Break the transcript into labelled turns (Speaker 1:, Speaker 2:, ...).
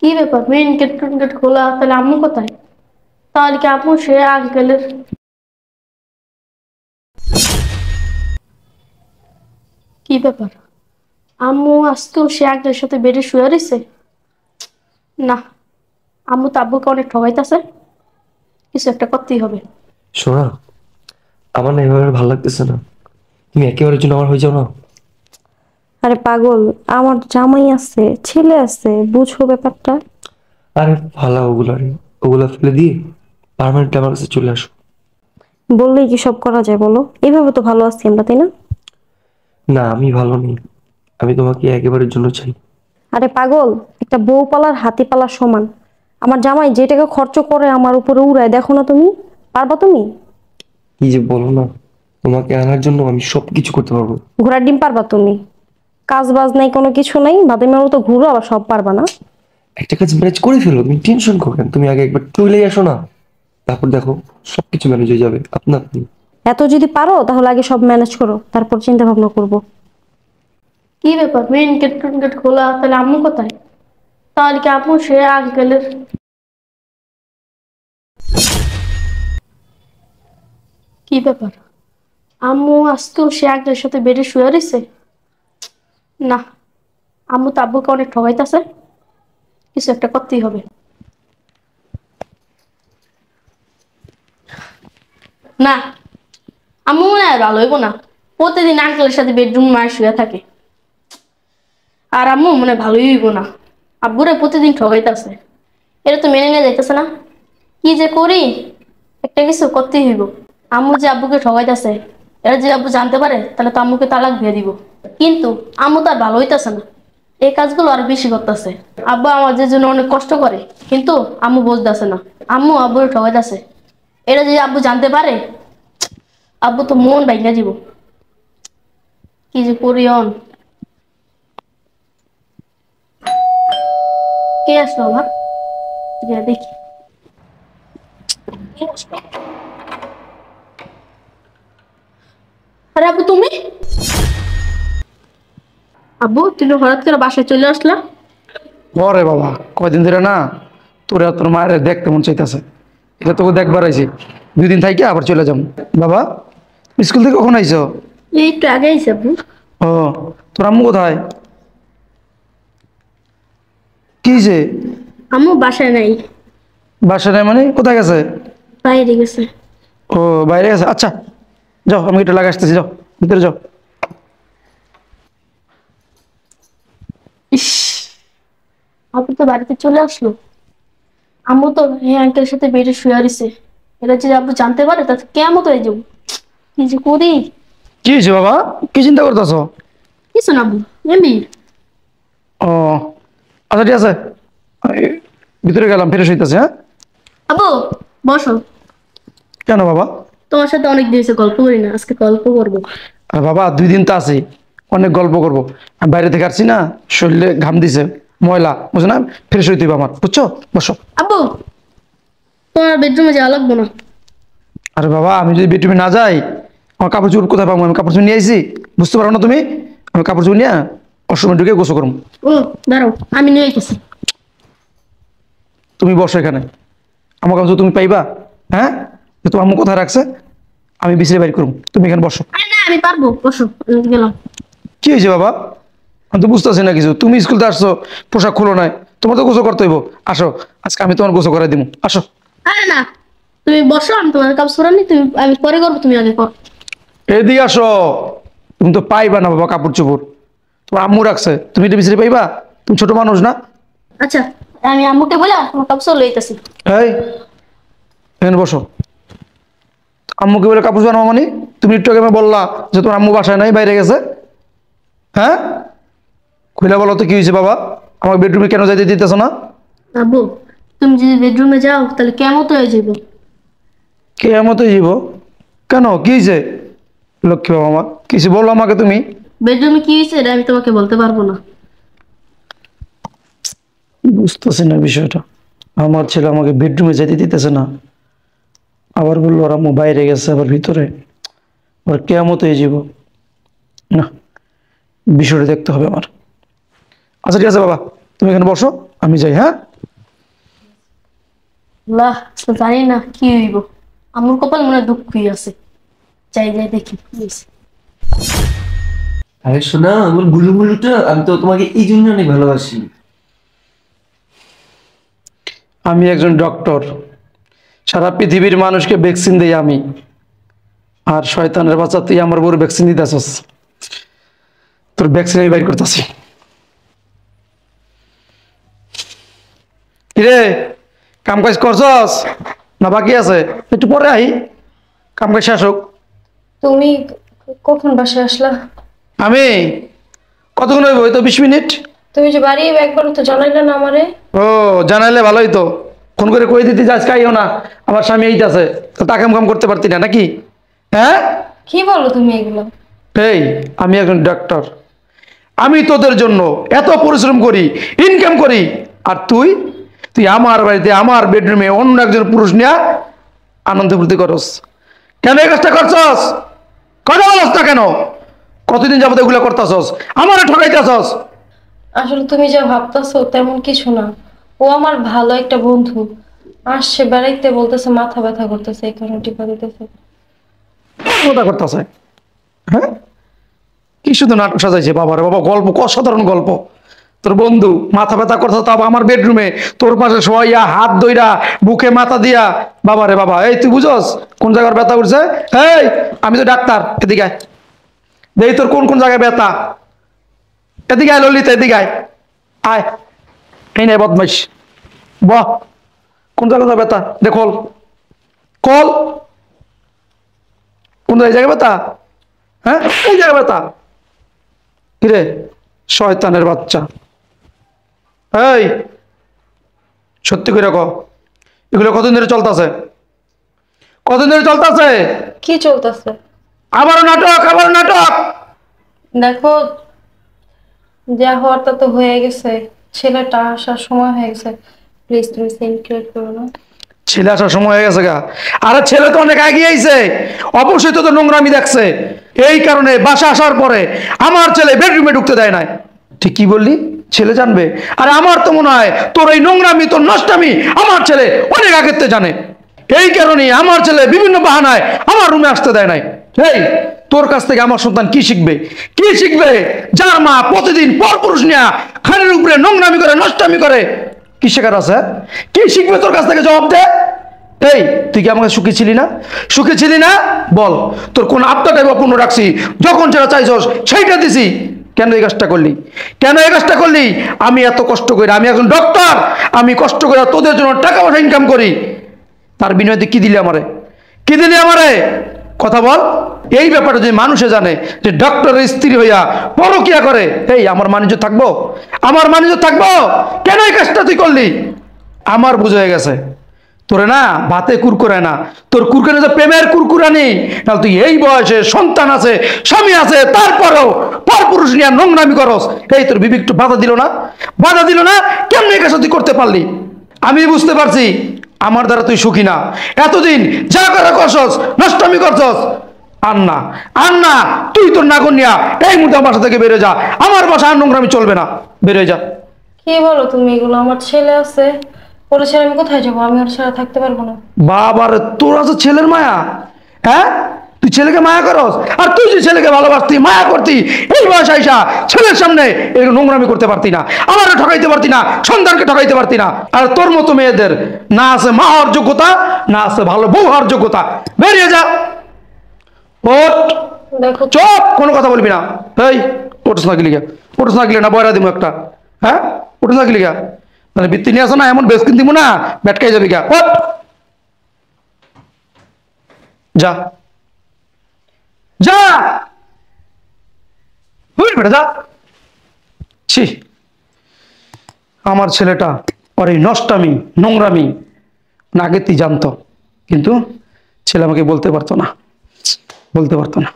Speaker 1: কি ব্যাপার, main gate gate খোলা, তাহলে আম্মু কোথায়? তাহলে কি আম্মু সে আঙ্কেলের? কি ব্যাপার, আম্মু আজকেও সে আঙ্কেলের সাথে বেডে শুয়ে রয়েছে? না, আম্মু তো আব্বুকে অনেক ঠগাইতেছে, কিছু একটা করতেই হবে।
Speaker 2: শোনা, আমার না এভাবে ভালো লাগতেছে না। তুমি একেবারের জন্য আমার হয়ে যাও না।
Speaker 3: আরে পাগল, আমার জামাই আছে, ছেলে আছে, বুঝো ব্যাপারটা।
Speaker 2: আরে ফালা ওগুলারে, ওগুলা ফেলে দিয়ে পার্মানেন্ট আমার কাছে চলে আসো।
Speaker 3: বললেই কি সব করা যায় বলো? এইভাবে তো ভালো আছি আমরা, তাই না?
Speaker 2: না, আমি ভালো নেই। আমি তোমাকে একেবারের জন্য চাই।
Speaker 3: আরে পাগল, একটা বউ পালার হাতি পালার সমান। আমার জামাই যে টাকা খরচ করে আমার উপরে উড়ায়, দেখো না তুমি? পারবা তুমি?
Speaker 2: কি যে বলো না, তোমাকে আনার জন্য আমি সবকিছু করতে পারবো।
Speaker 3: ঘোড়ার ডিম পারবা তুমি? কাজ বাজ নাই, কোনো কিছু নাই, বাদামের মতো ঘুরো আবার সব পারবা না?
Speaker 2: একটা কাজ ম্যানেজ করে ফেলো, তুমি টেনশন করো কেন? তুমি আগে একবার চলেই আসো না, তারপর দেখো সবকিছু ম্যানেজ হয়ে যাবে আপনা আপনি।
Speaker 3: এত যদি পারো তাহলে আগে সব ম্যানেজ করো, তারপর চিন্তা ভাবনা করবো।
Speaker 1: কি ব্যাপার, মেন গেট গেট খোলা, তাহলে আম্মু কোথায়? তাহলে কি আম্মু সে আঙ্কেলের? কি ব্যাপার, আম্মু আজকেও সে আঙ্কেলের সাথে বেডে শুয়ে রয়েছে? না, আম্মু তো আব্বুকে অনেক ঠগাইতেছে, কিছু একটা করতেই হবে। না, আম্মু মনে হয় ভালো হইব না, প্রতিদিন আঙ্কেলের সাথে বেডরুম মায় শুয়ে থাকে। আর আম্মু মনে হয় ভালোই হইব না, আব্বুরে প্রতিদিন ঠগাইতেছে, এটা তো মেনে নিয়ে যাইতেছে না। কি যে করি, একটা কিছু করতেই হইব। আম্মু যে আব্বুকে ঠগাইতেছে, এটা যদি আব্বু জানতে পারে তাহলে তো আম্মুকে তালাক দিয়ে দিব। কিন্তু আম্মু তো আর ভালো হইতেছে না, এই কাজগুলো আর বেশি করতেছে। আব্বু আমাদের জন্য অনেক কষ্ট করে, কিন্তু আম্মু বুঝতেছে না, আম্মু আব্বুরে ঠগাইতেছে। এটা যদি আব্বু জানতে পারে, আব্বু তো মন ভাঙা দিব। কি যে করি অন। কে আসলো আমার? যা দেখি কে আসলো। আরে আব্বু তুমি? আব্বু তুমি হঠাৎ করে বাসায় চলে আসলা?
Speaker 4: ওরে বাবা, কয়দিন ধরে না তোর আর তোর মায়ের দেখতে মন চাইতেছে। এটা তোকে দেখবার আইছি, 2 দিন থাকি আবার চলে যাম। বাবা, স্কুল থেকে কখন আইছো?
Speaker 1: এই একটু আগে আইসি আব্বু।
Speaker 4: ও, তোর আম্মু কোথায়? কি হয়েছে?
Speaker 1: আম্মু বাসায় নাই,
Speaker 4: বাসা নাই মানে কোথায় গেছে?
Speaker 1: বাইরে গেছে।
Speaker 4: ও, বাইরে গেছে। আচ্ছা, যাও, আমি এটা লাগা আসতেছি, যাও ভিতরে যাও।
Speaker 1: ইস, আব্বু তো বাড়িতে চলে আসলো। আম্মু তো এই আঙ্কেলের সাথে বেডে শুয়ে রয়েছে, এটা যদি আব্বু জানতে পারে তাহলে কেমন হয়ে যাবো। কি যে করি।
Speaker 4: কি হয়েছে বাবা, কি চিন্তা করতেছো?
Speaker 1: কিছু না আব্বু, এমনি।
Speaker 4: ও, আচ্ছা ঠিক আছে, আমি ভিতরে গেলাম, ফিরে শুইতেছি। হ্যাঁ,
Speaker 1: আব্বু বসো,
Speaker 4: কেন বাবা?
Speaker 1: তোমার সাথে অনেক দিন হয়েছে গল্প করি না, আজকে গল্প করবো।
Speaker 4: আর বাবা, 2 দিন তো আছি, অনেক গল্প করবো। আমি বাইরে থেকে আসছি না, শরীরে ঘাম দিছে, ময়লা, বুঝো না? ফ্রেশ হইতে হবে আমার, বুঝছো? বসো।
Speaker 1: আব্বু তোমার বেডরুমে যাওয়া লাগবো না।
Speaker 4: আরে বাবা, আমি যদি বেডরুমে না যাই, আমার কাপড় চোপড় কোথায় পাবো? আমি কাপড় চোপড় নিয়ে আইছি, বুঝতে পারো না তুমি? আমি কাপড় চোপড় নিয়ে অসময় ঢুকে গোসল করবো।
Speaker 1: ও দাঁড়াও, আমি নিয়ে আইতেছি।
Speaker 4: তুমি বসো এখানে, আমার কাছে তুমি পাইবা? হ্যাঁ, যে তোমার আম্মু কোথায় রাখছে, আমি বিছড়ে বাইর করবো, তুমি এখানে বসো।
Speaker 1: আরে না, আমি পারবো, বসো। আমি গেলাম।
Speaker 4: কি হয়েছে বাবা? আমি তো বুঝতেছি না কিছু। তুমি স্কুল থেকে আসছো, পোশাক খুলো নাই, তোমার তো গোসল করতে হইব। আসো, আজকে আমি তোমার গোসল করে দিব, আসো।
Speaker 1: আরে না, তুমি বসো, আমি তোমার কাপড় সরানি, তুমি আমি পরে করবো, তুমি আগে কর।
Speaker 4: এদিকে আসো। তুমি তো পাইবা না বাবা কাপড় চোপড়, তোমার আম্মু রাখছে, তুমি এটা বিছড়ে পাইবা? তুমি ছোট মানুষ না?
Speaker 1: আচ্ছা, আমি আম্মুকে বলে তোমার কাপড় সর লইতেছি।
Speaker 4: এই, এখানে বসো। আম্মুকে বলে কাপড় বানাবো মানে? তুমি একটু আগে আমায় বললা যে তোমার আম্মু বাসায় নাই, বাইরে গেছে। হ্যাঁ, খুলে বলো তো কি হয়েছে বাবা? আমার বেডরুমে কেন যাইতে দিতেছো না?
Speaker 1: আব্বু তুমি যদি বেডরুমে যাও তাহলে কেমন হয়ে যাবো।
Speaker 4: কে মতো জীব? কেন, কি হয়েছে? লক্ষ্মী বাবা, আমার কিছু বললো আমাকে তুমি?
Speaker 1: বেডরুমে কি হয়েছে এটা আমি তোমাকে বলতে পারবো না।
Speaker 4: বুঝতেছি না বিষয়টা। আমার ছেলে আমাকে বেডরুমে যেতে দিতেছে না, আবার বললো ওর আম্মু বাইরে গেছে, আবার ভিতরে। আবার কেয়ামত হয়ে যাব না, বিষয়টা দেখতে হবে আমার। আচ্ছা ঠিক আছে বাবা, তুমি এখানে বসো, আমি যাই, হ্যাঁ?
Speaker 1: আল্লাহ, তো জানি না কি হইব। আমার কপাল মনে হয় দুঃখই আছে। যাই যাই দেখি কি হইছে।
Speaker 2: আরে শোনা, আমার গুলুগুলুটা, আমি তো তোমাকে এই জন্য অনেক ভালোবাসি।
Speaker 4: আমি একজন ডক্টর, সারা পৃথিবীর মানুষকে ভ্যাকসিন দেই আমি। আর শয়তানের বাচ্চা, তুই আমার বড় ভ্যাকসিন দিতেছস। তোর ভ্যাকসিন আমি বাইর করতেছি। কিরে, কাম কাজ করছস না বাকি আছে? একটু পরে আই, কাম কাজ শেষ হোক।
Speaker 3: তুমি কখন বাসায় আসলা?
Speaker 4: আমি কতক্ষণ হইব? ওই তো 20 মিনিট।
Speaker 3: তুমি যে বাড়ি একবারও তো জানাইলে না আমারে।
Speaker 4: ও, জানাইলে ভালোই তো। ফোন করে কই দিতে যাস কাইও না, আমার স্বামী এইটাছে, তো তা কাম করতে পারতি না নাকি? হ্যাঁ,
Speaker 3: কি বলো তুমি এগুলো?
Speaker 4: এই আমি একজন ডাক্তার, আমি তোদের জন্য এত পরিশ্রম করি, ইনকাম করি, আর তুই তুই আমার বাড়িতে আমার বেডরুমে অন্য একজন পুরুষ নিয়ে আনন্দ ফুর্তি করস। কেন এই কাজটা করছস? কথা বলস না কেন? কতদিন যাবত এগুলো করতেছস, আমারে ঠকাইতেছস।
Speaker 3: আসলে তুমি যা ভাবতেছো তেমন কিছু না। ও আমার ভালো একটা বন্ধু, আসছে বেড়াইতে, বলতেছে মাথা ব্যথা করতেছে, এই কারণে টিপা দিতেছে।
Speaker 4: কথা করতেছে, হ্যাঁ? কি শুধু নাটক সাজাইছে বাবারে বাবা, গল্প অসাধারণ গল্প। তোর বন্ধু মাথা ব্যথা করছে, তাও আমার বেডরুমে তোর পাশে শোয়াইয়া হাত দইরা বুকে মাথা দিয়া। বাবারে বাবা, এই তুই বুঝস কোন জায়গার ব্যথা উঠছে? এই আমি তো ডাক্তার, এদিকে আয়। দেই তোর কোন কোন জায়গায় ব্যথা। এদিকে আয় ললিতা, এদিকে আয়, আয়। এই নে বদমাইশ, বাহ, কোন জায়গায় ব্যথা দেখল, কল কোন জায়গায় ব্যথা? হ্যাঁ, এই জায়গায় ব্যথা। কিরে শয়তানের বাচ্চা, এই সত্যি করে কও, এগুলো কতদিন ধরে চলতেছে? কতদিন ধরে চলতেছে?
Speaker 3: কি চলতেছে?
Speaker 4: আবারও নাটক, আবারও নাটক।
Speaker 3: দেখো, যা হওয়ার তা তো হয়ে গেছে। ছেলেটা আসার সময় হয়ে গেছে, প্লিজ তুমি সেন্ড ক্রিয়েট করো না।
Speaker 4: ছেলে আসার সময় হয়ে গেছে গা। আরে ছেলে তো অনেক এগিয়ে আইছে, অবশ্যই তো নোংরামি দেখছে। এই কারণে বাসা আসার পরে আমার ছেলে বেডরুমে ঢুকতে দেয় নাই। ঠিক কি বললি? ছেলে জানবে? আরে আমার তো মনে হয় তোর এই নোংরামি, তোর নষ্টামি আমার ছেলে অনেক আগের থেকে জানে। এই কারণে আমার ছেলে বিভিন্ন বাহানায় আমার রুমে আসতে দেয় নাই। এই তোর কাছ থেকে আমার সন্তান কি শিখবে? কি শিখবে যার মা প্রতিদিন পরপুরুষ নিয়ে খানের উপরে নোংরামি করে, নষ্টামি করে? কি শেখার আছে? কি শিখবে তোর কাছ থেকে? জবাব দে। এই তুই কি আমাকে সুখী ছিলি না? সুখী ছিলি না? বল, তোর কোন আবদাটাই অপূর্ণ রাখছি? যখন যেটা চাইছস সেইটা দিছি। কেন এই কাজটা করলি? কেন এই কাজটা করলি? আমি এত কষ্ট করি, আমি এখন ডক্টর, আমি কষ্ট করে তোদের জন্য টাকা পয়সা ইনকাম করি, তার বিনিময়ে তুই কি দিলি আমারে? কি দিলি আমারে? কথা বল। এই ব্যাপারে যদি মানুষে জানে যে ডক্টরের স্ত্রী হইয়া পরকিয়া করে, এই আমার মানিজ্য থাকবো? আমার মানিজ্য থাকবো? কেন এই কাজটা তুই করলি? আমার বুঝ হয়ে গেছে তোরে না ভাতে কুরকুরে না, তোর কুরকুরে যে প্রেমের কুরকুরানি। তাহলে তুই এই বয়সে সন্তান আছে, স্বামী আছে, তারপরেও পরপুরুষ নিয়ে নোংরামি করস। এই তোর বিবেক একটু বাধা দিল না? বাধা দিল না? কেমন এই কাজটা তুই করতে পারলি? আমি বুঝতে পারছি আমার দ্বারা তুই সুখী না। এতদিন যা করে করছস, নষ্টমি করছস। আর না, আর না, তুই তোর নাগর নিয়া এই মুহূর্তে আমার বাসা থেকে বেরো যা। আমার বাসা আর নোংরামি চলবে না, বেরোয় যা।
Speaker 3: কি বলো তুমি এগুলো? আমার ছেলে আছে, ওর ছেলে আমি কোথায় যাবো? আমি ওর ছাড়া থাকতে পারবো না।
Speaker 4: বাবার, তোর আছে ছেলের মায়া? হ্যাঁ, তুই ছেলেকে মায়া করস? আর তুই যে ছেলেকে ভালোবাসতি, মায়া করতি, এই বয়স আইসা ছেলের সামনে এরকম নোংরামি করতে পারতি না, আমারও ঠকাইতে পারতি না, সন্তানকে ঠকাইতে পারতি না। আর তোর মতো মেয়েদের না আছে মা হওয়ার যোগ্যতা, না আছে ভালো বউ হওয়ার যোগ্যতা। বেরিয়ে যা, ওঠ।
Speaker 3: দেখো,
Speaker 4: চুপ, কোনো কথা বলবি না। এই ওঠস না গিলিগা, ওঠস না গিলে না বয়রা দিব একটা। হ্যাঁ, ওঠস না গিলিগা, মানে বৃত্তি নিয়ে আসো না, এমন বেশ কিন দিব না, ব্যাটকাই যাবি গা। ওঠ, যা যা, বুঝলি বেটা, যা। ছি, আমার ছেলেটা ওর এই নষ্টামি, নোংরামি না আগেতেই জানতো, কিন্তু ছেলে আমাকে বলতে পারতো না, বলতে পারতো না।